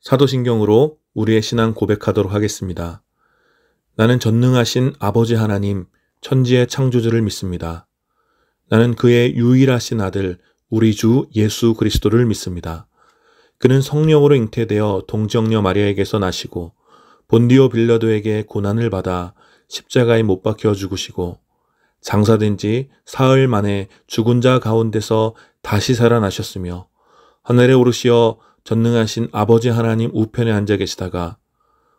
사도신경으로 우리의 신앙 고백하도록 하겠습니다. 나는 전능하신 아버지 하나님, 천지의 창조주를 믿습니다. 나는 그의 유일하신 아들, 우리 주 예수 그리스도를 믿습니다. 그는 성령으로 잉태되어 동정녀 마리아에게서 나시고 본디오 빌라도에게 고난을 받아 십자가에 못 박혀 죽으시고 장사된 지 사흘 만에 죽은 자 가운데서 다시 살아나셨으며 하늘에 오르시어 전능하신 아버지 하나님 우편에 앉아 계시다가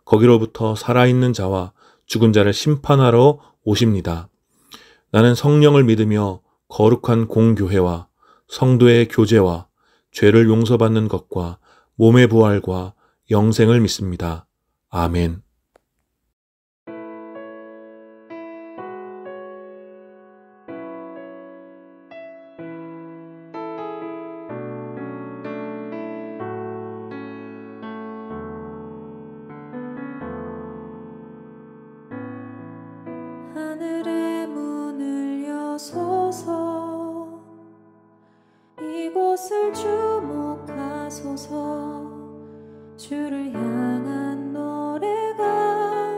거기로부터 살아있는 자와 죽은 자를 심판하러 오십니다. 나는 성령을 믿으며 거룩한 공교회와 성도의 교제와 죄를 용서받는 것과 몸의 부활과 영생을 믿습니다. 아멘. 하늘의 문을 여소서 이곳을 주목하소서 주를 향한 노래가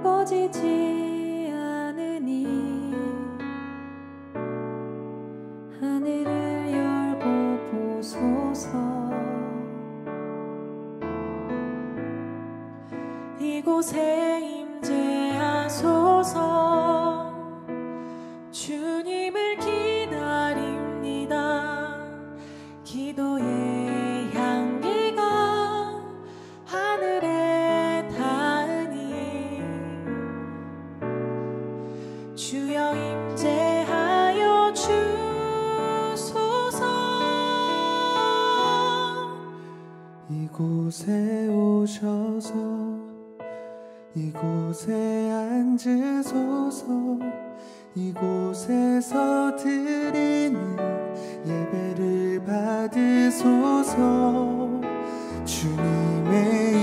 꺼지지 않으니 하늘을 열고 보소서 이곳에 임재하소서 주님을 기다립니다. 기도의 향기가 하늘에 닿으니 주여 임재하여 주소서. 이곳에 오셔서 이곳에 앉으소서. 이곳에서 드리는 예배를 받으소서. 주님의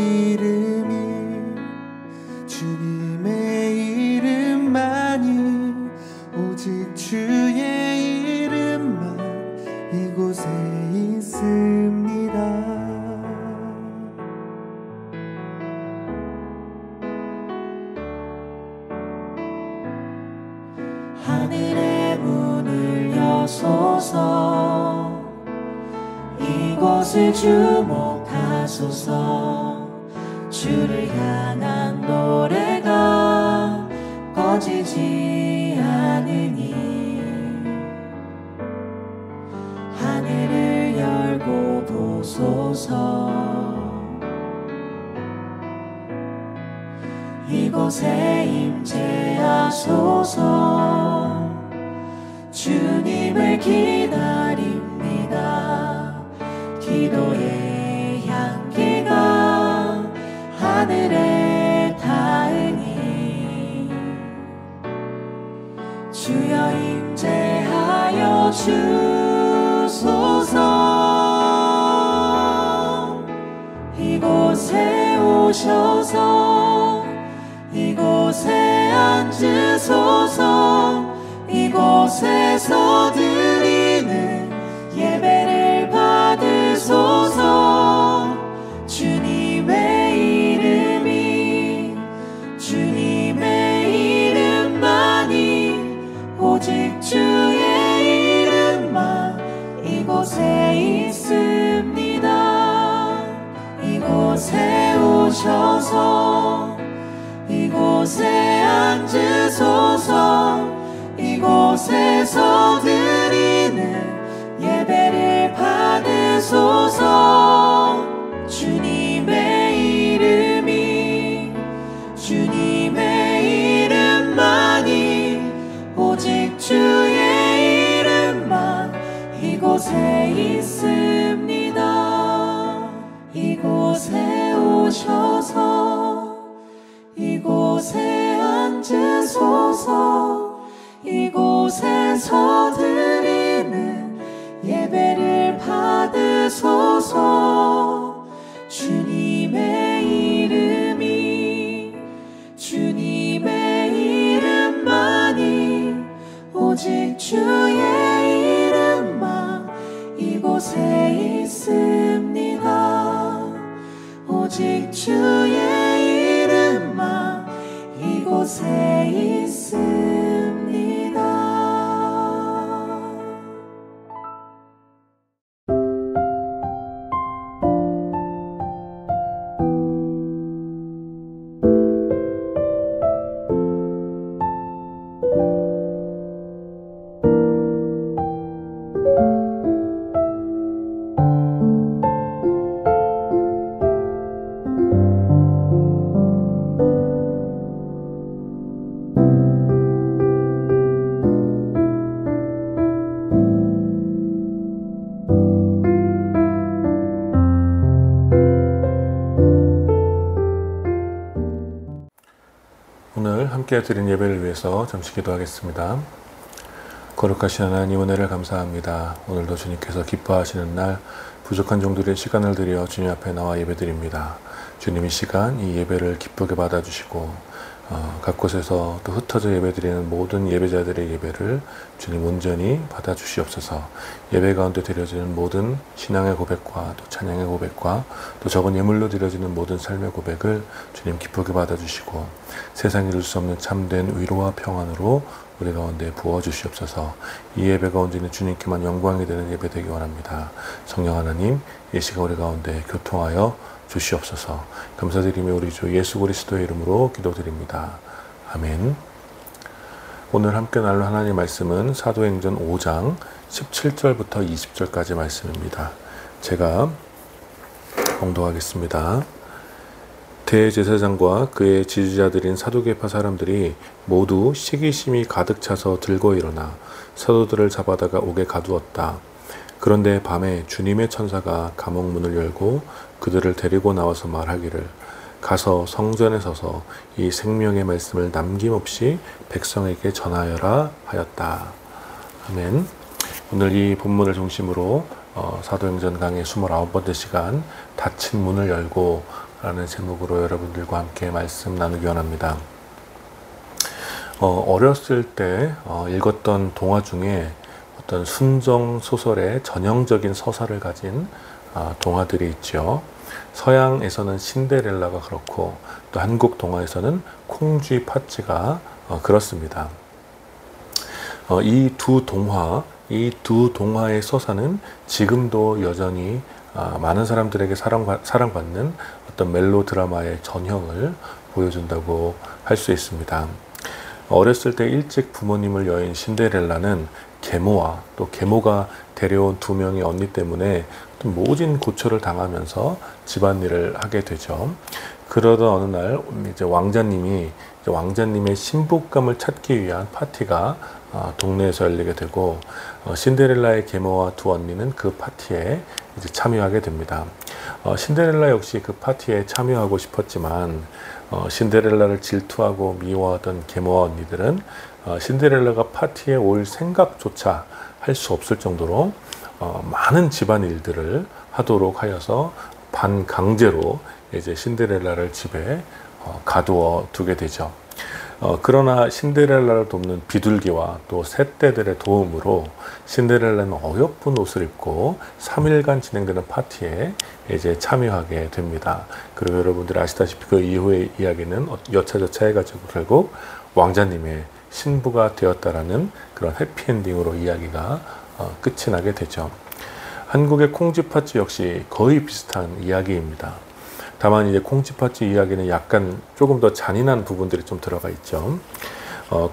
이름만이 오직 주의 이름만 이곳에 있습니다. 하늘의 문을 여소서 이곳을 주목하소서 주를 향한 노래가 꺼지지 않으니 하늘을 열고 보소서. 이곳에 임재하소서. 주님을 기다립니다. 기도의 향기가 하늘에 닿으니 주여 임재하여 주소서. 이곳에 오셔서 이곳에 앉으소서. 이곳에서 드리는 예배를 받으소서. 주님의 이름만이 오직 주의 이름만 이곳에 있습니다. 이곳에 오셔서 이곳에 앉으소서. 이곳에서 드리는 예배를 받으소서. 주님의 이름만이 오직 주의 이름만 이곳에 있습니다. 이곳에 오셔서 이곳에 앉으소서. 이곳에서 드리는 예배를 받으소서. 주님의 이름만이 오직 주의 이름만 이곳에 있습니다. 오직 주의 이름만 이곳에 있습니다. 오늘 함께 드린 예배를 위해서 잠시 기도하겠습니다. 거룩하신 하나님, 은혜를 감사합니다. 오늘도 주님께서 기뻐하시는 날 부족한 종들의 시간을 들여 주님 앞에 나와 예배드립니다. 주님, 이 시간 이 예배를 기쁘게 받아주시고 각 곳에서 또 흩어져 예배드리는 모든 예배자들의 예배를 주님 온전히 받아주시옵소서. 예배 가운데 드려지는 모든 신앙의 고백과 또 찬양의 고백과 또 적은 예물로 드려지는 모든 삶의 고백을 주님 기쁘게 받아주시고 세상에 이룰 수 없는 참된 위로와 평안으로 우리 가운데 부어주시옵소서. 이 예배가 온전히 주님께만 영광이 되는 예배 되기 원합니다. 성령 하나님, 이 시간 우리 가운데 교통하여 주시옵소서. 감사드리며 우리 주 예수 그리스도의 이름으로 기도드립니다. 아멘. 오늘 함께 나눌 하나님의 말씀은 사도행전 5장 17절부터 20절까지 말씀입니다. 제가 봉독하겠습니다. 대제사장과 그의 지지자들인 사두개파 사람들이 모두 시기심이 가득 차서 들고 일어나 사도들을 잡아다가 옥에 가두었다. 그런데 밤에 주님의 천사가 감옥 문을 열고 그들을 데리고 나와서 말하기를 가서 성전에 서서 이 생명의 말씀을 남김없이 백성에게 전하여라 하였다. 아멘. 오늘 이 본문을 중심으로 사도행전 강의 29번째 시간 닫힌 문을 열고 라는 제목으로 여러분들과 함께 말씀 나누기 원합니다. 어렸을 때 읽었던 동화 중에 어떤 순정 소설의 전형적인 서사를 가진 동화들이 있죠. 서양에서는 신데렐라가 그렇고 또 한국 동화에서는 콩쥐 파찌가 그렇습니다. 이 두 동화의 서사는 지금도 여전히 많은 사람들에게 사랑받는 어떤 멜로 드라마의 전형을 보여준다고 할 수 있습니다. 어렸을 때 일찍 부모님을 여인 신데렐라는 계모와 또 계모가 데려온 두 명의 언니 때문에 모진 고초를 당하면서 집안일을 하게 되죠. 그러던 어느 날 이제 왕자님의 신부감을 찾기 위한 파티가 동네에서 열리게 되고 신데렐라의 계모와 두 언니는 그 파티에 이제 참여하게 됩니다. 신데렐라 역시 그 파티에 참여하고 싶었지만 신데렐라를 질투하고 미워하던 계모와 언니들은 신데렐라가 파티에 올 생각조차 할 수 없을 정도로 많은 집안일들을 하도록 하여서 반강제로 이제 신데렐라를 집에 가두어 두게 되죠. 그러나 신데렐라를 돕는 비둘기와 또 셋대들의 도움으로 신데렐라는 어여쁜 옷을 입고 3일간 진행되는 파티에 이제 참여하게 됩니다. 그리고 여러분들이 아시다시피 그 이후의 이야기는 여차저차 해가지고 결국 왕자님의 신부가 되었다라는 그런 해피엔딩으로 이야기가 끝이 나게 되죠. 한국의 콩쥐팥쥐 역시 거의 비슷한 이야기입니다. 다만 이제 콩쥐팥쥐 이야기는 약간 조금 더 잔인한 부분들이 좀 들어가 있죠.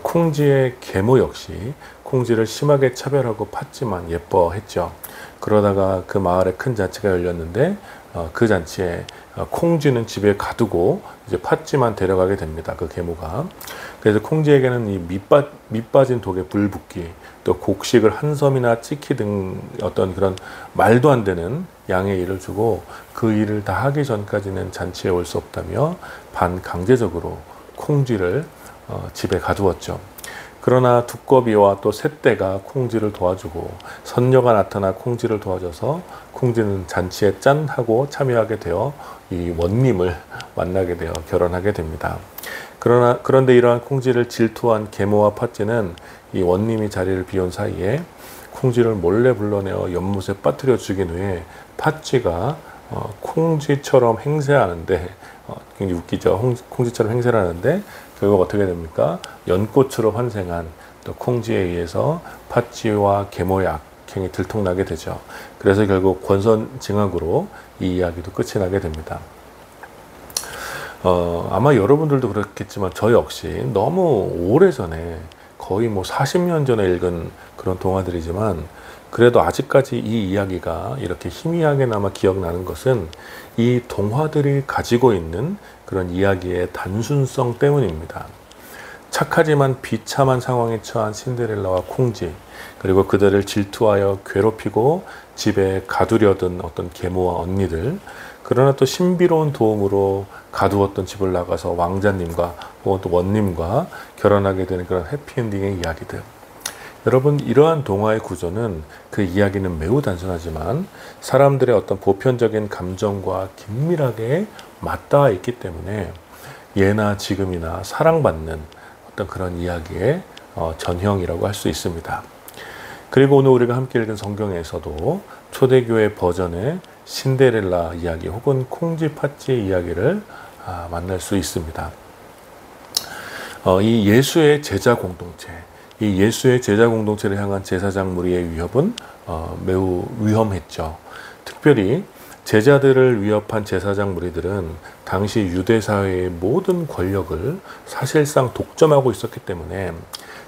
콩쥐의 계모 역시 콩쥐를 심하게 차별하고 팥쥐만 예뻐했죠. 그러다가 그 마을에 큰 잔치가 열렸는데 그 잔치에 콩쥐는 집에 가두고 이제 팥쥐만 데려가게 됩니다. 그 계모가. 그래서 콩쥐에게는 이 밑 빠진 독에 불붙기, 또 곡식을 한 섬이나 찍기 등 어떤 그런 말도 안 되는 양의 일을 주고 그 일을 다 하기 전까지는 잔치에 올 수 없다며 반강제적으로 콩쥐를 집에 가두었죠. 그러나 두꺼비와 또 셋대가 콩쥐를 도와주고 선녀가 나타나 콩쥐를 도와줘서 콩쥐는 잔치에 짠 하고 참여하게 되어 이 원님을 만나게 되어 결혼하게 됩니다. 그런데 이러한 콩쥐를 질투한 계모와 팥쥐는 이 원님이 자리를 비운 사이에 콩쥐를 몰래 불러내어 연못에 빠뜨려 죽인 후에 팥쥐가 콩쥐처럼 행세하는데 굉장히 웃기죠. 콩쥐처럼 행세를 하는데 결국 어떻게 됩니까? 연꽃으로 환생한 또 콩쥐에 의해서 팥쥐와 계모의 악행이 들통나게 되죠. 그래서 결국 권선징악으로 이 이야기도 끝이 나게 됩니다. 아마 여러분들도 그렇겠지만 저 역시 너무 오래전에 거의 뭐 40년 전에 읽은 그런 동화들이지만 그래도 아직까지 이 이야기가 이렇게 희미하게나마 기억나는 것은 이 동화들이 가지고 있는 그런 이야기의 단순성 때문입니다. 착하지만 비참한 상황에 처한 신데렐라와 콩쥐, 그리고 그들을 질투하여 괴롭히고 집에 가두려던 어떤 계모와 언니들, 그러나 또 신비로운 도움으로 가두었던 집을 나가서 왕자님과 혹은 또 원님과 결혼하게 되는 그런 해피엔딩의 이야기들. 여러분, 이러한 동화의 구조는 그 이야기는 매우 단순하지만 사람들의 어떤 보편적인 감정과 긴밀하게 맞닿아 있기 때문에 예나 지금이나 사랑받는 어떤 그런 이야기의 전형이라고 할 수 있습니다. 그리고 오늘 우리가 함께 읽은 성경에서도 초대교회 버전의 신데렐라 이야기 혹은 콩쥐 팥쥐의 이야기를 만날 수 있습니다. 이 예수의 제자 공동체, 이 예수의 제자 공동체를 향한 제사장 무리의 위협은 매우 위험했죠. 특별히 제자들을 위협한 제사장 무리들은 당시 유대 사회의 모든 권력을 사실상 독점하고 있었기 때문에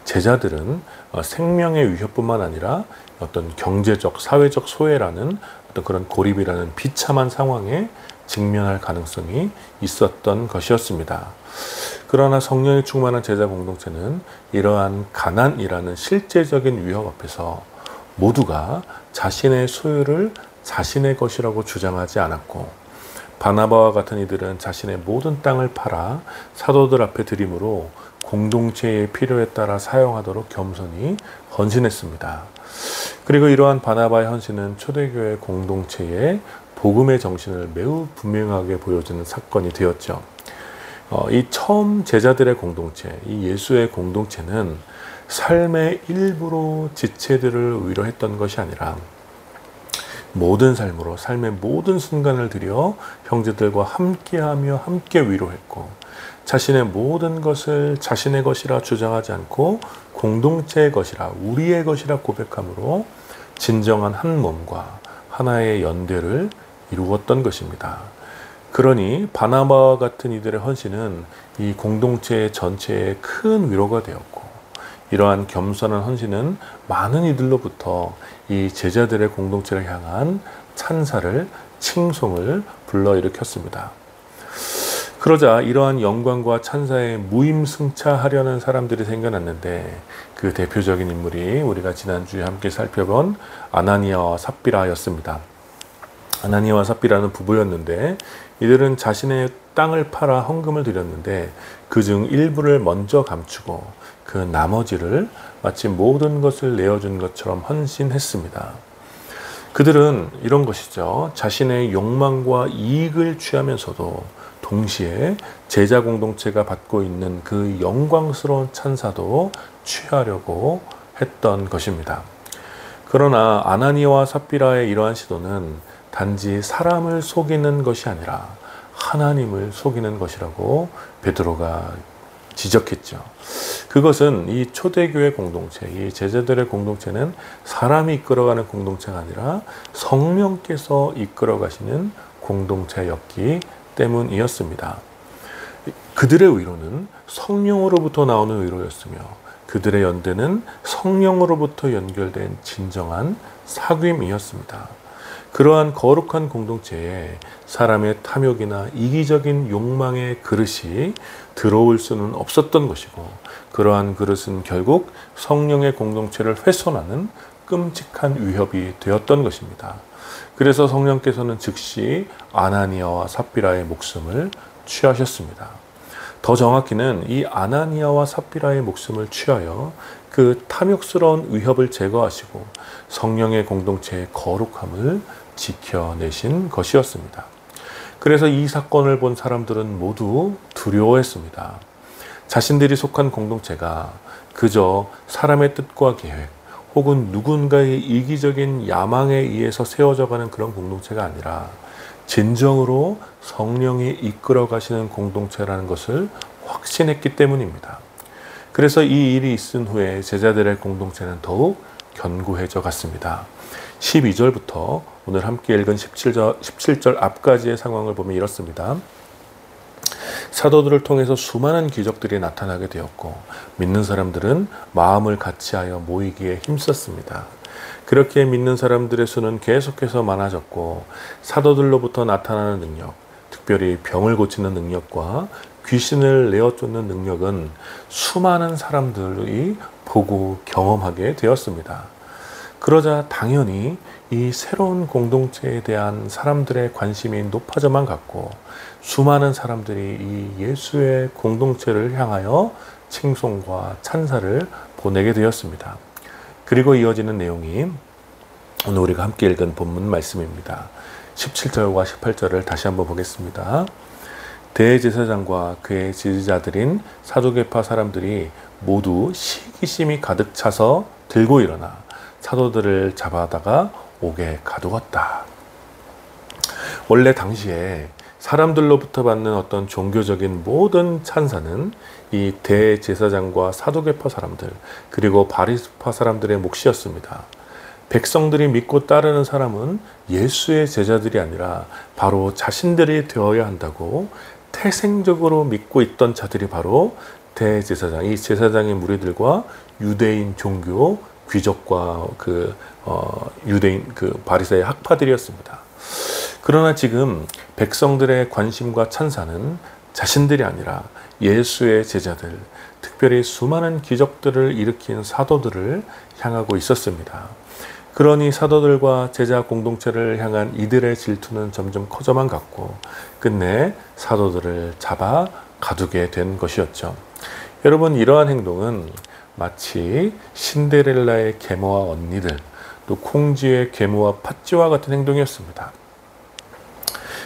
제자들은 생명의 위협뿐만 아니라 어떤 경제적, 사회적 소외라는 어떤 그런 고립이라는 비참한 상황에 직면할 가능성이 있었던 것이었습니다. 그러나 성령이 충만한 제자 공동체는 이러한 가난이라는 실제적인 위협 앞에서 모두가 자신의 소유를 자신의 것이라고 주장하지 않았고, 바나바와 같은 이들은 자신의 모든 땅을 팔아 사도들 앞에 드림으로 공동체의 필요에 따라 사용하도록 겸손히 헌신했습니다. 그리고 이러한 바나바의 헌신은 초대교회 공동체의 복음의 정신을 매우 분명하게 보여주는 사건이 되었죠. 이 처음 제자들의 공동체, 이 예수의 공동체는 삶의 일부로 지체들을 위로했던 것이 아니라 모든 삶으로 삶의 모든 순간을 들여 형제들과 함께하며 함께 위로했고, 자신의 모든 것을 자신의 것이라 주장하지 않고 공동체의 것이라, 우리의 것이라 고백함으로 진정한 한 몸과 하나의 연대를 이루었던 것입니다. 그러니 바나바와 같은 이들의 헌신은 이 공동체 전체에 큰 위로가 되었고, 이러한 겸손한 헌신은 많은 이들로부터 이 제자들의 공동체를 향한 찬사를, 칭송을 불러일으켰습니다. 그러자 이러한 영광과 찬사에 무임승차하려는 사람들이 생겨났는데, 그 대표적인 인물이 우리가 지난주에 함께 살펴본 아나니아와 삽비라였습니다. 아나니아와 삽비라는 부부였는데, 이들은 자신의 땅을 팔아 헌금을 드렸는데 그중 일부를 먼저 감추고 그 나머지를 마치 모든 것을 내어준 것처럼 헌신했습니다. 그들은 이런 것이죠. 자신의 욕망과 이익을 취하면서도 동시에 제자 공동체가 받고 있는 그 영광스러운 찬사도 취하려고 했던 것입니다. 그러나 아나니아와 삽비라의 이러한 시도는 단지 사람을 속이는 것이 아니라 하나님을 속이는 것이라고 베드로가 지적했죠. 그것은 이 초대교회 공동체, 이 제자들의 공동체는 사람이 이끌어가는 공동체가 아니라 성령께서 이끌어가시는 공동체였기 때문이었습니다. 그들의 위로는 성령으로부터 나오는 위로였으며, 그들의 연대는 성령으로부터 연결된 진정한 사귐이었습니다. 그러한 거룩한 공동체에 사람의 탐욕이나 이기적인 욕망의 그릇이 들어올 수는 없었던 것이고, 그러한 그릇은 결국 성령의 공동체를 훼손하는 끔찍한 위협이 되었던 것입니다. 그래서 성령께서는 즉시 아나니아와 삽비라의 목숨을 취하셨습니다. 더 정확히는 이 아나니아와 삽비라의 목숨을 취하여 그 탐욕스러운 위협을 제거하시고 성령의 공동체의 거룩함을 지켜내신 것이었습니다. 그래서 이 사건을 본 사람들은 모두 두려워했습니다. 자신들이 속한 공동체가 그저 사람의 뜻과 계획 혹은 누군가의 이기적인 야망에 의해서 세워져가는 그런 공동체가 아니라 진정으로 성령이 이끌어 가시는 공동체라는 것을 확신했기 때문입니다. 그래서 이 일이 있은 후에 제자들의 공동체는 더욱 견고해져 갔습니다. 12절부터 오늘 함께 읽은 17절 앞까지의 상황을 보면 이렇습니다. 사도들을 통해서 수많은 기적들이 나타나게 되었고 믿는 사람들은 마음을 같이하여 모이기에 힘썼습니다. 그렇게 믿는 사람들의 수는 계속해서 많아졌고 사도들로부터 나타나는 능력, 특별히 병을 고치는 능력과 귀신을 내어 쫓는 능력은 수많은 사람들이 보고 경험하게 되었습니다. 그러자 당연히 이 새로운 공동체에 대한 사람들의 관심이 높아져만 갔고 수많은 사람들이 이 예수의 공동체를 향하여 칭송과 찬사를 보내게 되었습니다. 그리고 이어지는 내용이 오늘 우리가 함께 읽은 본문 말씀입니다. 17절과 18절을 다시 한번 보겠습니다. 대제사장과 그의 지지자들인 사두개파 사람들이 모두 시기심이 가득 차서 들고 일어나 사도들을 잡아다가 옥에 가두었다. 원래 당시에 사람들로부터 받는 어떤 종교적인 모든 찬사는 이 대제사장과 사두개파 사람들 그리고 바리새파 사람들의 몫이었습니다. 백성들이 믿고 따르는 사람은 예수의 제자들이 아니라 바로 자신들이 되어야 한다고 태생적으로 믿고 있던 자들이 바로 대제사장, 이 제사장의 무리들과 유대인 종교 귀족과 유대인 바리새의 학파들이었습니다. 그러나 지금 백성들의 관심과 찬사는 자신들이 아니라 예수의 제자들, 특별히 수많은 기적들을 일으킨 사도들을 향하고 있었습니다. 그러니 사도들과 제자 공동체를 향한 이들의 질투는 점점 커져만 갔고 끝내 사도들을 잡아 가두게 된 것이었죠. 여러분, 이러한 행동은 마치 신데렐라의 계모와 언니들, 또 콩쥐의 계모와 팥쥐와 같은 행동이었습니다.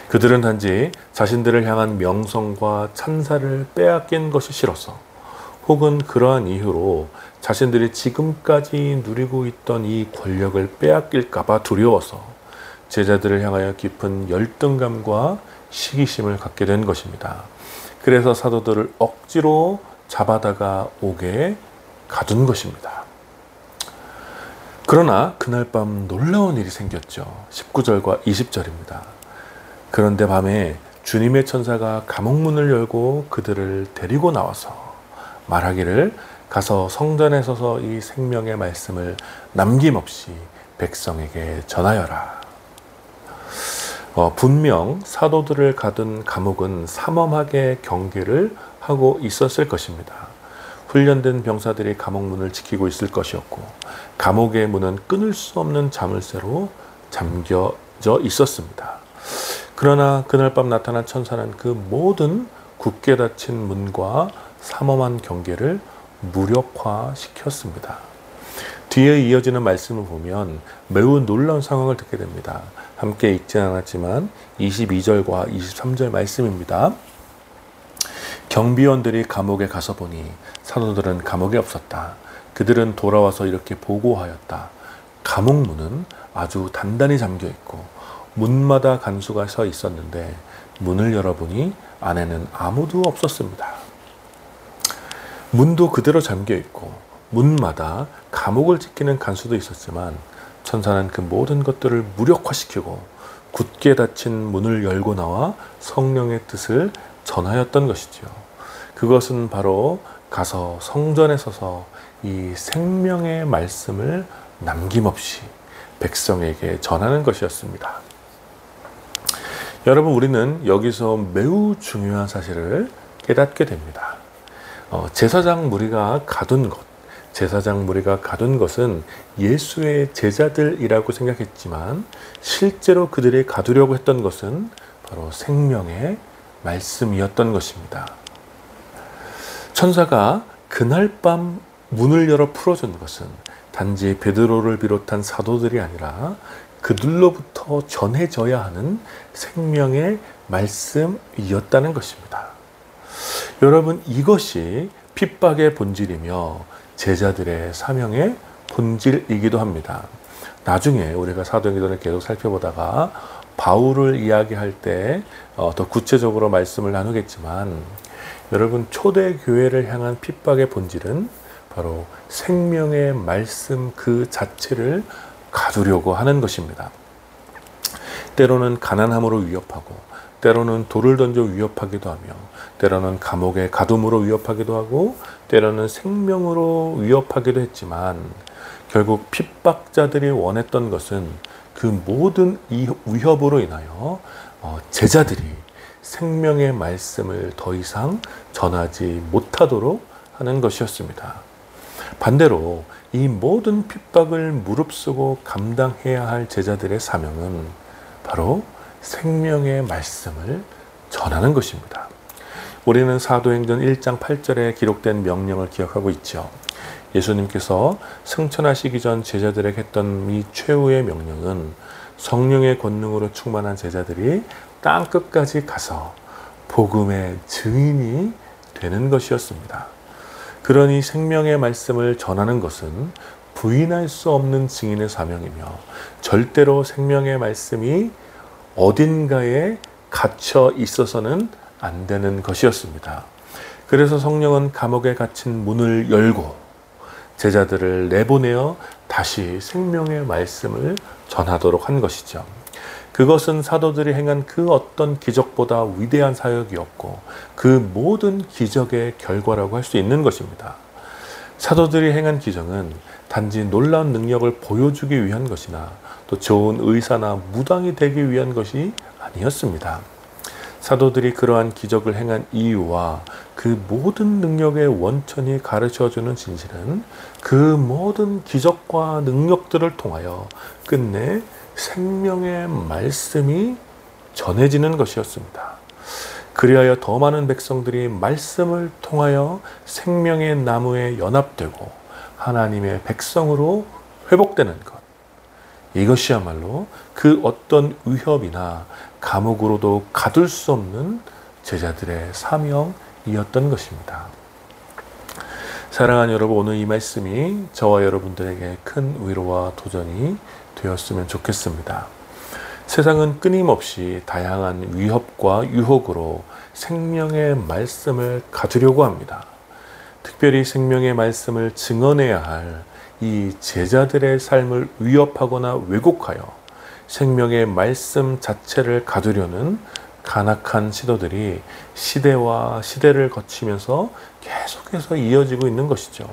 그들은 단지 자신들을 향한 명성과 찬사를 빼앗긴 것이 싫어서 혹은 그러한 이유로 자신들이 지금까지 누리고 있던 이 권력을 빼앗길까봐 두려워서 제자들을 향하여 깊은 열등감과 시기심을 갖게 된 것입니다. 그래서 사도들을 억지로 잡아다가 옥에 가둔 것입니다. 그러나 그날 밤 놀라운 일이 생겼죠. 19절과 20절입니다. 그런데 밤에 주님의 천사가 감옥문을 열고 그들을 데리고 나와서 말하기를 가서 성전에 서서 이 생명의 말씀을 남김없이 백성에게 전하여라. 분명 사도들을 가둔 감옥은 삼엄하게 경계를 하고 있었을 것입니다. 훈련된 병사들이 감옥문을 지키고 있을 것이었고 감옥의 문은 끊을 수 없는 자물쇠로 잠겨져 있었습니다. 그러나 그날 밤 나타난 천사는 그 모든 굳게 닫힌 문과 삼엄한 경계를 무력화시켰습니다. 뒤에 이어지는 말씀을 보면 매우 놀라운 상황을 듣게 됩니다. 함께 읽지 않았지만 22절과 23절 말씀입니다. 경비원들이 감옥에 가서 보니 사도들은 감옥에 없었다. 그들은 돌아와서 이렇게 보고하였다. 감옥문은 아주 단단히 잠겨 있고 문마다 간수가 서 있었는데 문을 열어보니 안에는 아무도 없었습니다. 문도 그대로 잠겨 있고 문마다 감옥을 지키는 간수도 있었지만 천사는 그 모든 것들을 무력화시키고 굳게 닫힌 문을 열고 나와 성령의 뜻을 전하였던 것이지요. 그것은 바로 가서 성전에 서서 이 생명의 말씀을 남김없이 백성에게 전하는 것이었습니다. 여러분, 우리는 여기서 매우 중요한 사실을 깨닫게 됩니다. 제사장 무리가 가둔 것, 제사장 무리가 가둔 것은 예수의 제자들이라고 생각했지만 실제로 그들이 가두려고 했던 것은 바로 생명의 말씀이었던 것입니다. 천사가 그날 밤 문을 열어 풀어준 것은 단지 베드로를 비롯한 사도들이 아니라 그들로부터 전해져야 하는 생명의 말씀이었다는 것입니다. 여러분, 이것이 핍박의 본질이며 제자들의 사명의 본질이기도 합니다. 나중에 우리가 사도행전을 계속 살펴보다가 바울을 이야기할 때 더 구체적으로 말씀을 나누겠지만, 여러분, 초대교회를 향한 핍박의 본질은 바로 생명의 말씀 그 자체를 가두려고 하는 것입니다. 때로는 가난함으로 위협하고, 때로는 돌을 던져 위협하기도 하며, 때로는 감옥에 가둠으로 위협하기도 하고, 때로는 생명으로 위협하기도 했지만, 결국 핍박자들이 원했던 것은 그 모든 이 위협으로 인하여 제자들이 생명의 말씀을 더 이상 전하지 못하도록 하는 것이었습니다. 반대로 이 모든 핍박을 무릅쓰고 감당해야 할 제자들의 사명은 바로 생명의 말씀을 전하는 것입니다. 우리는 사도행전 1장 8절에 기록된 명령을 기억하고 있죠. 예수님께서 승천하시기 전 제자들에게 했던 이 최후의 명령은 성령의 권능으로 충만한 제자들이 땅끝까지 가서 복음의 증인이 되는 것이었습니다. 그러니 생명의 말씀을 전하는 것은 부인할 수 없는 증인의 사명이며, 절대로 생명의 말씀이 어딘가에 갇혀 있어서는 안 되는 것이었습니다. 그래서 성령은 감옥에 갇힌 문을 열고 제자들을 내보내어 다시 생명의 말씀을 전하도록 한 것이죠. 그것은 사도들이 행한 그 어떤 기적보다 위대한 사역이었고, 그 모든 기적의 결과라고 할 수 있는 것입니다. 사도들이 행한 기적은 단지 놀라운 능력을 보여주기 위한 것이나 또 좋은 의사나 무당이 되기 위한 것이 아니었습니다. 사도들이 그러한 기적을 행한 이유와 그 모든 능력의 원천이 가르쳐주는 진실은 그 모든 기적과 능력들을 통하여 끝내 생명의 말씀이 전해지는 것이었습니다. 그리하여 더 많은 백성들이 말씀을 통하여 생명의 나무에 연합되고 하나님의 백성으로 회복되는 것, 이것이야말로 그 어떤 위협이나 감옥으로도 가둘 수 없는 제자들의 사명이었던 것입니다. 사랑하는 여러분, 오늘 이 말씀이 저와 여러분들에게 큰 위로와 도전이 되었으면 좋겠습니다. 세상은 끊임없이 다양한 위협과 유혹으로 생명의 말씀을 가두려고 합니다. 특별히 생명의 말씀을 증언해야 할 이 제자들의 삶을 위협하거나 왜곡하여 생명의 말씀 자체를 가두려는 간악한 시도들이 시대와 시대를 거치면서 계속해서 이어지고 있는 것이죠.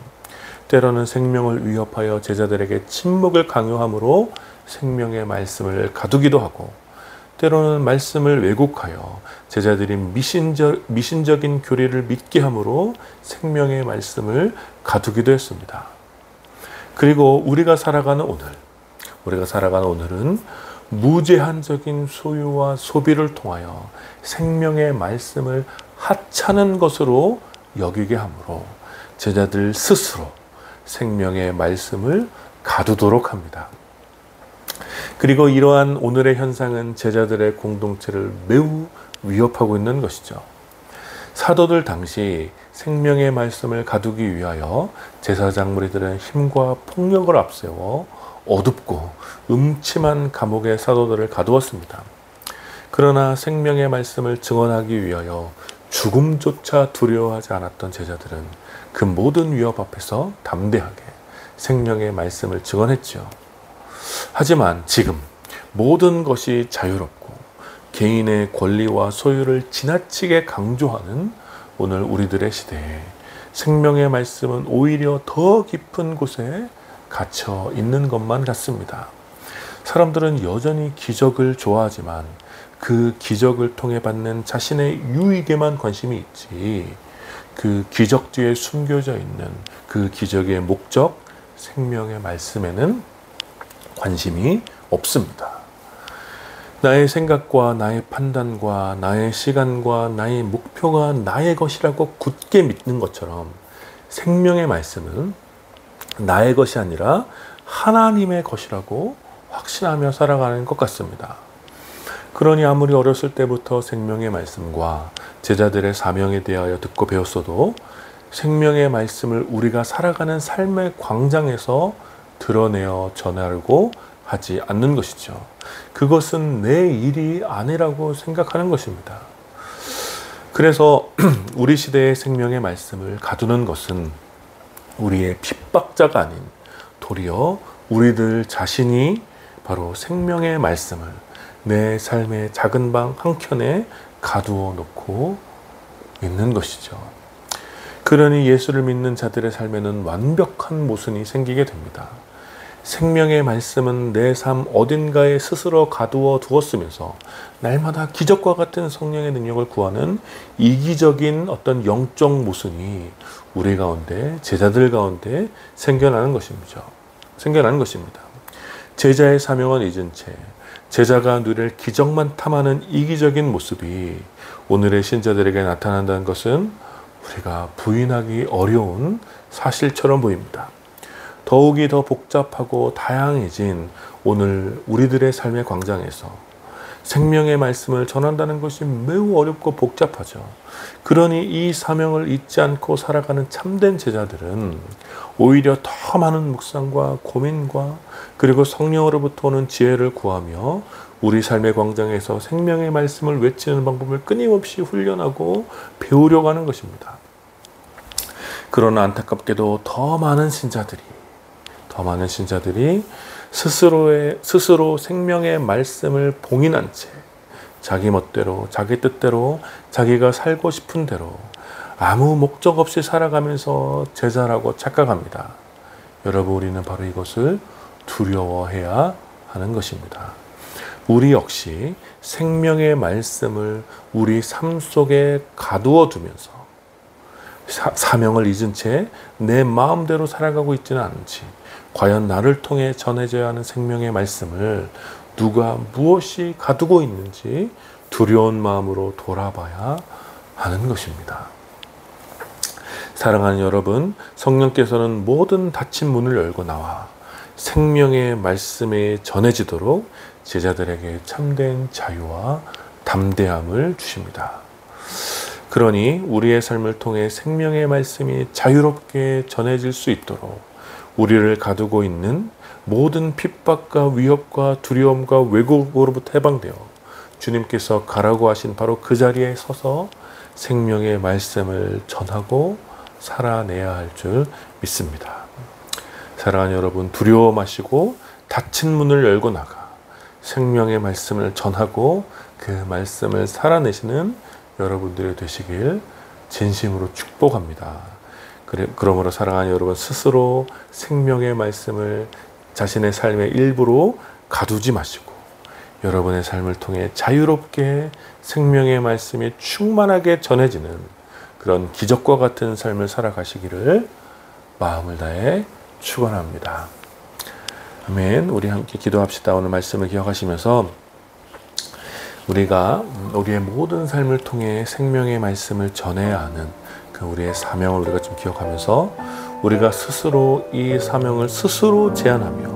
때로는 생명을 위협하여 제자들에게 침묵을 강요함으로 생명의 말씀을 가두기도 하고, 때로는 말씀을 왜곡하여 제자들이 미신적인 교리를 믿게 함으로 생명의 말씀을 가두기도 했습니다. 그리고 우리가 살아가는 오늘은 무제한적인 소유와 소비를 통하여 생명의 말씀을 하찮은 것으로 여기게 함으로 제자들 스스로 생명의 말씀을 가두도록 합니다. 그리고 이러한 오늘의 현상은 제자들의 공동체를 매우 위협하고 있는 것이죠. 사도들 당시 생명의 말씀을 가두기 위하여 제사장무리들은 힘과 폭력을 앞세워 어둡고 음침한 감옥에 사도들을 가두었습니다. 그러나 생명의 말씀을 증언하기 위하여 죽음조차 두려워하지 않았던 제자들은 그 모든 위협 앞에서 담대하게 생명의 말씀을 증언했죠. 하지만 지금 모든 것이 자유롭고 개인의 권리와 소유를 지나치게 강조하는 오늘 우리들의 시대에 생명의 말씀은 오히려 더 깊은 곳에 갇혀 있는 것만 같습니다. 사람들은 여전히 기적을 좋아하지만 그 기적을 통해 받는 자신의 유익에만 관심이 있지, 그 기적 뒤에 숨겨져 있는 그 기적의 목적, 생명의 말씀에는 관심이 없습니다. 나의 생각과 나의 판단과 나의 시간과 나의 목표가 나의 것이라고 굳게 믿는 것처럼 생명의 말씀은 나의 것이 아니라 하나님의 것이라고 확신하며 살아가는 것 같습니다. 그러니 아무리 어렸을 때부터 생명의 말씀과 제자들의 사명에 대하여 듣고 배웠어도 생명의 말씀을 우리가 살아가는 삶의 광장에서 드러내어 전하고 하지 않는 것이죠. 그것은 내 일이 아니라고 생각하는 것입니다. 그래서 우리 시대의 생명의 말씀을 가두는 것은 우리의 핍박자가 아닌 도리어 우리들 자신이 바로 생명의 말씀을 내 삶의 작은 방 한켠에 가두어 놓고 있는 것이죠. 그러니 예수를 믿는 자들의 삶에는 완벽한 모순이 생기게 됩니다. 생명의 말씀은 내 삶 어딘가에 스스로 가두어 두었으면서 날마다 기적과 같은 성령의 능력을 구하는 이기적인 어떤 영적 모순이 우리 가운데, 제자들 가운데 생겨나는 것입니다. 제자의 사명은 잊은 채 제자가 누릴 기적만 탐하는 이기적인 모습이 오늘의 신자들에게 나타난다는 것은 우리가 부인하기 어려운 사실처럼 보입니다. 더욱이 더 복잡하고 다양해진 오늘 우리들의 삶의 광장에서 생명의 말씀을 전한다는 것이 매우 어렵고 복잡하죠. 그러니 이 사명을 잊지 않고 살아가는 참된 제자들은 오히려 더 많은 묵상과 고민과 그리고 성령으로부터 오는 지혜를 구하며 우리 삶의 광장에서 생명의 말씀을 외치는 방법을 끊임없이 훈련하고 배우려고 하는 것입니다. 그러나 안타깝게도 더 많은 신자들이 스스로 생명의 말씀을 봉인한 채 자기 멋대로, 자기 뜻대로, 자기가 살고 싶은 대로 아무 목적 없이 살아가면서 제자라고 착각합니다. 여러분, 우리는 바로 이것을 두려워해야 하는 것입니다. 우리 역시 생명의 말씀을 우리 삶 속에 가두어 두면서 사명을 잊은 채 내 마음대로 살아가고 있지는 않은지, 과연 나를 통해 전해져야 하는 생명의 말씀을 누가 무엇이 가두고 있는지 두려운 마음으로 돌아봐야 하는 것입니다. 사랑하는 여러분, 성령께서는 모든 닫힌 문을 열고 나와 생명의 말씀에 전해지도록 제자들에게 참된 자유와 담대함을 주십니다. 그러니 우리의 삶을 통해 생명의 말씀이 자유롭게 전해질 수 있도록 우리를 가두고 있는 모든 핍박과 위협과 두려움과 왜곡으로부터 해방되어 주님께서 가라고 하신 바로 그 자리에 서서 생명의 말씀을 전하고 살아내야 할 줄 믿습니다. 사랑하는 여러분, 두려워 마시고 닫힌 문을 열고 나가 생명의 말씀을 전하고 그 말씀을 살아내시는 여러분들이 되시길 진심으로 축복합니다. 그러므로 사랑하는 여러분, 스스로 생명의 말씀을 자신의 삶의 일부로 가두지 마시고 여러분의 삶을 통해 자유롭게 생명의 말씀이 충만하게 전해지는 그런 기적과 같은 삶을 살아가시기를 마음을 다해 축원합니다. 아멘. 우리 함께 기도합시다. 오늘 말씀을 기억하시면서 우리가 우리의 모든 삶을 통해 생명의 말씀을 전해야 하는 그 우리의 사명을 우리가 좀 기억하면서 우리가 스스로 이 사명을 스스로 제안하며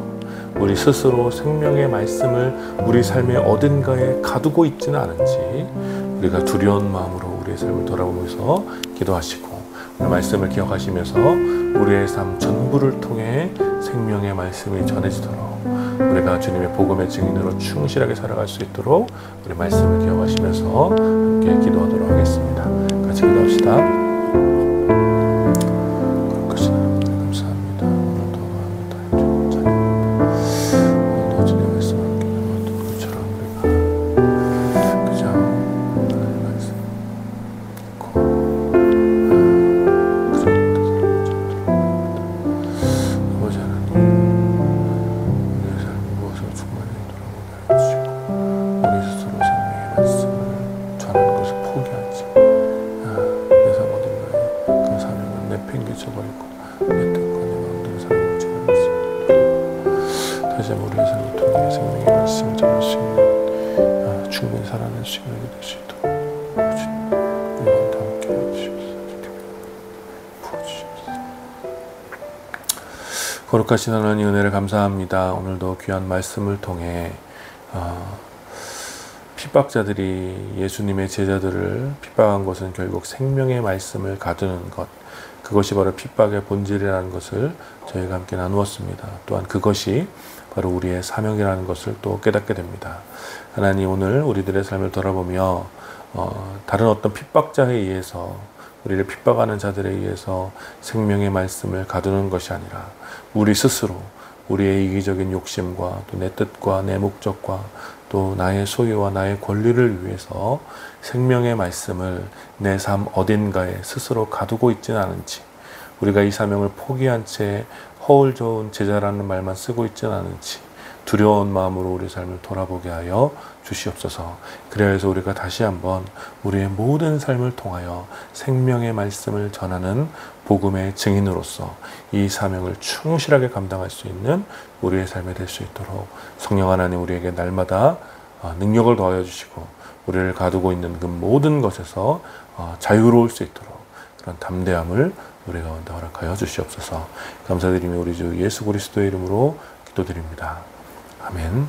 우리 스스로 생명의 말씀을 우리 삶의 어딘가에 가두고 있지는 않은지 우리가 두려운 마음으로 우리의 삶을 돌아보면서 기도하시고 오늘 말씀을 기억하시면서 우리의 삶 전부를 통해 생명의 말씀이 전해지도록 우리가 주님의 복음의 증인으로 충실하게 살아갈 수 있도록 우리 말씀을 기억하시면서 함께 기도하도록 하겠습니다. 같이 기도합시다. 감사합니다. 오늘도 마음을 다해 주는 자녀 오늘도 주님의 말씀 함께 나누었던 것처럼 우리가 그저 하나님의 말씀 듣고 아버지 하나님, 다시 한번 우리의 삶을 통해 생명의 말씀을 전할 수 있는 충분히 살아낼 수 있는 게 될 수 있도록 주님 우리와 함께 해주시옵소서. 부어주시옵소서. 거룩하신 하나님, 은혜를 감사합니다. 오늘도 귀한 말씀을 통해 핍박자들이 예수님의 제자들을 핍박한 것은 결국 생명의 말씀을 가두는 것, 그것이 바로 핍박의 본질이라는 것을 저희가 함께 나누었습니다. 또한 그것이 바로 우리의 사명이라는 것을 또 깨닫게 됩니다. 하나님, 오늘 우리들의 삶을 돌아보며 다른 어떤 핍박자에 의해서, 우리를 핍박하는 자들에 의해서 생명의 말씀을 가두는 것이 아니라 우리 스스로 우리의 이기적인 욕심과 또 내 뜻과 내 목적과 또 나의 소유와 나의 권리를 위해서 생명의 말씀을 내 삶 어딘가에 스스로 가두고 있지는 않은지, 우리가 이 사명을 포기한 채 허울 좋은 제자라는 말만 쓰고 있지는 않은지 두려운 마음으로 우리 삶을 돌아보게 하여 주시옵소서. 그래서 우리가 다시 한번 우리의 모든 삶을 통하여 생명의 말씀을 전하는 복음의 증인으로서 이 사명을 충실하게 감당할 수 있는 우리의 삶이 될 수 있도록 성령 하나님 우리에게 날마다 능력을 더하여 주시고 우리를 가두고 있는 그 모든 것에서 자유로울 수 있도록 그런 담대함을 우리 가운데 허락하여 주시옵소서. 감사드리며 우리 주 예수 그리스도의 이름으로 기도드립니다. 아멘.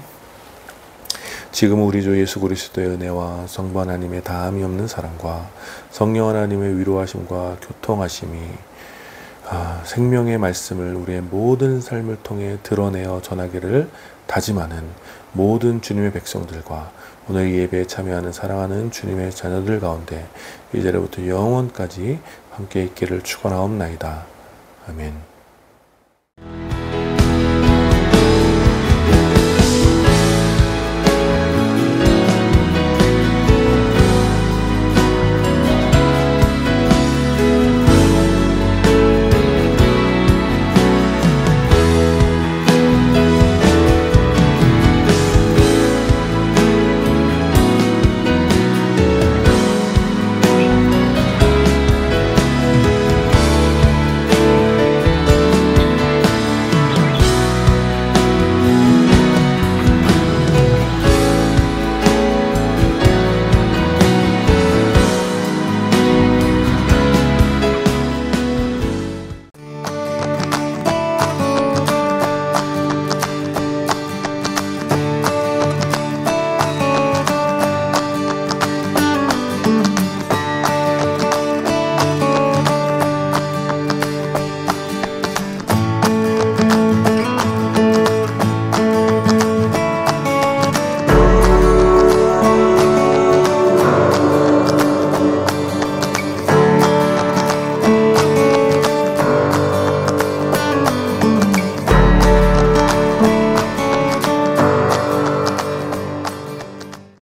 지금 우리 주 예수 그리스도의 은혜와 성부 하나님의 다함이 없는 사랑과 성령 하나님의 위로하심과 교통하심이 생명의 말씀을 우리의 모든 삶을 통해 드러내어 전하기를 다짐하는 모든 주님의 백성들과 오늘 이 예배에 참여하는 사랑하는 주님의 자녀들 가운데 이제로부터 영원까지 함께 있기를 축원하옵나이다. 아멘.